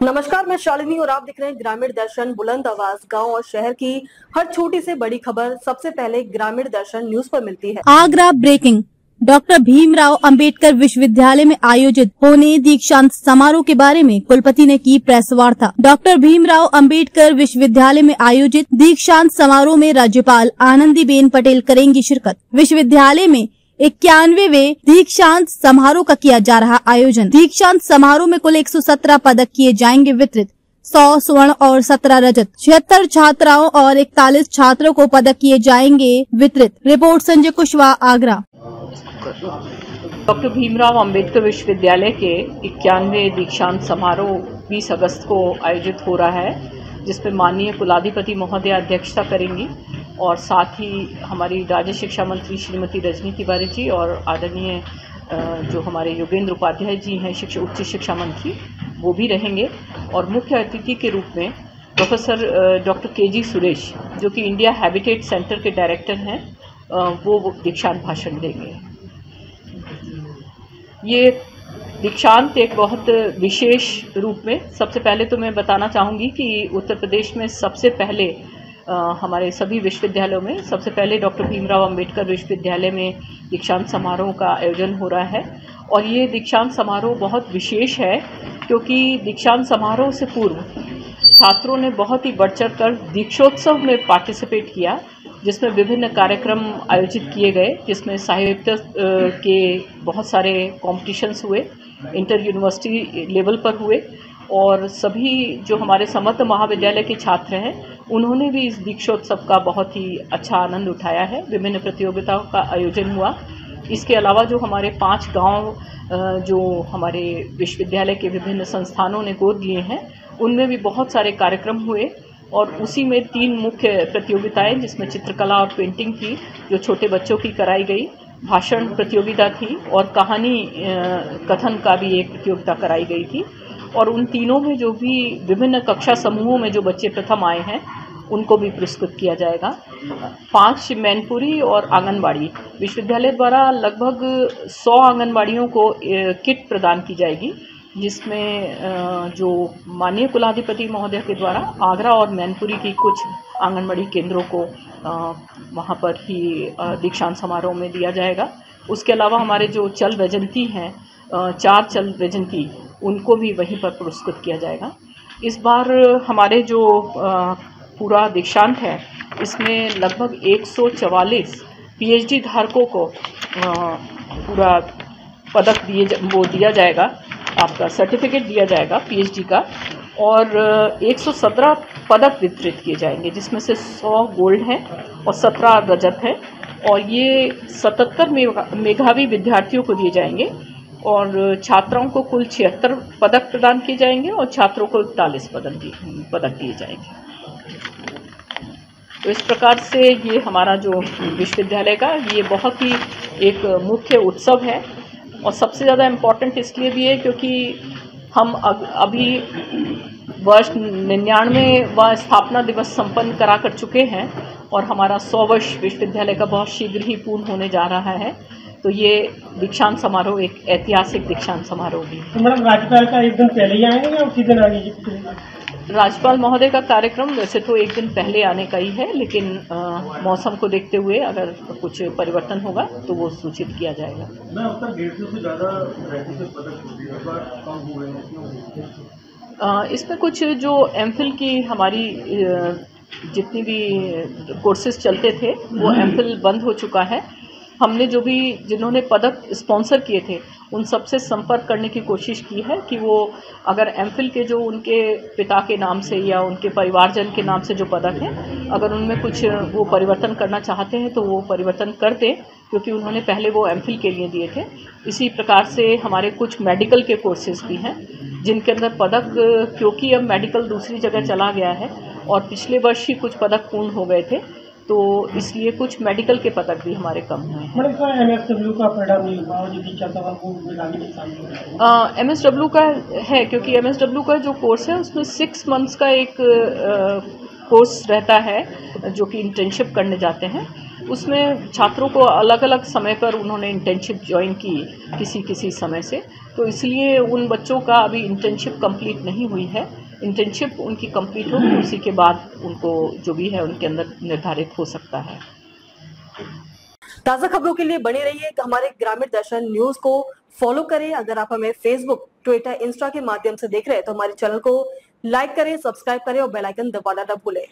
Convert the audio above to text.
नमस्कार, मैं शालिनी और आप देख रहे हैं ग्रामीण दर्शन। बुलंद आवाज गांव और शहर की हर छोटी से बड़ी खबर सबसे पहले ग्रामीण दर्शन न्यूज पर मिलती है। आगरा ब्रेकिंग। डॉक्टर भीमराव अंबेडकर विश्वविद्यालय में आयोजित होने दीक्षांत समारोह के बारे में कुलपति ने की प्रेस वार्ता। डॉक्टर भीमराव अंबेडकर विश्वविद्यालय में आयोजित दीक्षांत समारोह में राज्यपाल आनंदीबेन पटेल करेंगी शिरकत। विश्वविद्यालय में 91वें दीक्षांत समारोह का किया जा रहा आयोजन। दीक्षांत समारोह में कुल 117 पदक किए जाएंगे वितरित। 100 स्वर्ण और 17 रजत। 76 छात्राओं और 41 छात्रों को पदक किए जाएंगे वितरित। रिपोर्ट संजय कुशवाहा, आगरा। डॉक्टर भीमराव अंबेडकर विश्वविद्यालय के 91वें दीक्षांत समारोह 20 अगस्त को आयोजित हो रहा है, जिसमें माननीय कुलाधिपति महोदय अध्यक्षता करेंगी और साथ ही हमारी राज्य शिक्षा मंत्री श्रीमती रजनी तिवारी जी और आदरणीय जो हमारे योगेंद्र उपाध्याय जी हैं उच्च शिक्षा मंत्री, वो भी रहेंगे। और मुख्य अतिथि के रूप में प्रोफेसर डॉक्टर के.जी. सुरेश, जो कि इंडिया हैबिटेट सेंटर के डायरेक्टर हैं, वो दीक्षांत भाषण देंगे। ये दीक्षांत एक बहुत विशेष रूप में, सबसे पहले तो मैं बताना चाहूँगी कि उत्तर प्रदेश में सबसे पहले हमारे सभी विश्वविद्यालयों में सबसे पहले डॉक्टर भीमराव अंबेडकर विश्वविद्यालय में दीक्षांत समारोह का आयोजन हो रहा है। और ये दीक्षांत समारोह बहुत विशेष है क्योंकि दीक्षांत समारोह से पूर्व छात्रों ने बहुत ही बढ़ चढ़ कर दीक्षोत्सव में पार्टिसिपेट किया, जिसमें विभिन्न कार्यक्रम आयोजित किए गए, जिसमें साहित्य के बहुत सारे कॉम्पिटिशन्स हुए, इंटर यूनिवर्सिटी लेवल पर हुए और सभी जो हमारे समर्थ महाविद्यालय के छात्र हैं उन्होंने भी इस दीक्षोत्सव का बहुत ही अच्छा आनंद उठाया है। विभिन्न प्रतियोगिताओं का आयोजन हुआ। इसके अलावा जो हमारे 5 गांव जो हमारे विश्वविद्यालय के विभिन्न संस्थानों ने गोद लिए हैं, उनमें भी बहुत सारे कार्यक्रम हुए और उसी में 3 मुख्य प्रतियोगिताएं, जिसमें चित्रकला और पेंटिंग थी जो छोटे बच्चों की कराई गई, भाषण प्रतियोगिता थी और कहानी कथन का भी एक प्रतियोगिता कराई गई थी। और उन तीनों में जो भी विभिन्न कक्षा समूहों में जो बच्चे प्रथम आए हैं उनको भी पुरस्कृत किया जाएगा। 5 मैनपुरी और आंगनबाड़ी विश्वविद्यालय द्वारा लगभग 100 आंगनबाड़ियों को किट प्रदान की जाएगी, जिसमें जो माननीय कुलाधिपति महोदय के द्वारा आगरा और मैनपुरी की कुछ आंगनबाड़ी केंद्रों को वहाँ पर ही दीक्षांत समारोह में दिया जाएगा। उसके अलावा हमारे जो चल वैजंती हैं, 4 चल वैजंती, उनको भी वहीं पर पुरस्कृत किया जाएगा। इस बार हमारे जो पूरा दीक्षांत है, इसमें लगभग 144 पीएचडी धारकों को पूरा पदक दिया जाएगा, आपका सर्टिफिकेट दिया जाएगा पीएचडी का, और 117 पदक वितरित किए जाएंगे, जिसमें से 100 गोल्ड हैं और 17 रजत हैं। और ये 77 मेधावी विद्यार्थियों को दिए जाएंगे और छात्राओं को कुल 76 पदक प्रदान किए जाएंगे और छात्रों को 41 पदक दिए जाएंगे। तो इस प्रकार से ये हमारा जो विश्वविद्यालय का ये बहुत ही एक मुख्य उत्सव है और सबसे ज़्यादा इम्पोर्टेंट इसलिए भी है क्योंकि हम अभी वर्ष 99वां स्थापना दिवस संपन्न करा कर चुके हैं और हमारा 100 वर्ष विश्वविद्यालय का बहुत शीघ्र ही पूर्ण होने जा रहा है। तो ये दीक्षांत समारोह एक ऐतिहासिक दीक्षांत समारोह भी है। तो मैडम, राज्यपाल का एक दिन पहले ही आएंगे या उसी दिन आएंगे? राज्यपाल महोदय का कार्यक्रम वैसे तो एक दिन पहले आने का ही है, लेकिन मौसम को देखते हुए अगर कुछ परिवर्तन होगा तो वो सूचित किया जाएगा। इसमें कुछ जो एमफिल की हमारी जितनी भी कोर्सेज चलते थे वो एमफिल बंद हो चुका है। हमने जो भी जिन्होंने पदक स्पॉन्सर किए थे उन सबसे संपर्क करने की कोशिश की है कि वो अगर एमफिल के जो उनके पिता के नाम से या उनके परिवारजन के नाम से जो पदक हैं, अगर उनमें कुछ वो परिवर्तन करना चाहते हैं तो वो परिवर्तन कर दें, क्योंकि उन्होंने पहले वो एमफिल के लिए दिए थे। इसी प्रकार से हमारे कुछ मेडिकल के कोर्सेज भी हैं जिनके अंदर पदक, क्योंकि अब मेडिकल दूसरी जगह चला गया है और पिछले वर्ष ही कुछ पदक पूर्ण हो गए थे, तो इसलिए कुछ मेडिकल के पदक भी हमारे कम हुए हैं। एमएसडब्ल्यू का परिणाम नहीं हुआ और एमएसडब्ल्यू का है, क्योंकि एमएसडब्ल्यू का जो कोर्स है उसमें 6 मंथ्स का एक कोर्स रहता है जो कि इंटर्नशिप करने जाते हैं। उसमें छात्रों को अलग अलग समय पर उन्होंने इंटर्नशिप ज्वाइन की किसी किसी समय से, तो इसलिए उन बच्चों का अभी इंटर्नशिप कंप्लीट नहीं हुई है। इंटर्नशिप उनकी कंप्लीट हो, उसी के बाद उनको जो भी है उनके अंदर निर्धारित हो सकता है। ताज़ा खबरों के लिए बने रहिए हमारे ग्रामीण दर्शन न्यूज को फॉलो करें। अगर आप हमें फेसबुक, ट्विटर, इंस्टा के माध्यम से देख रहे हैं तो हमारे चैनल को लाइक करें, सब्सक्राइब करें और बेल आइकन दबाना न भूलें।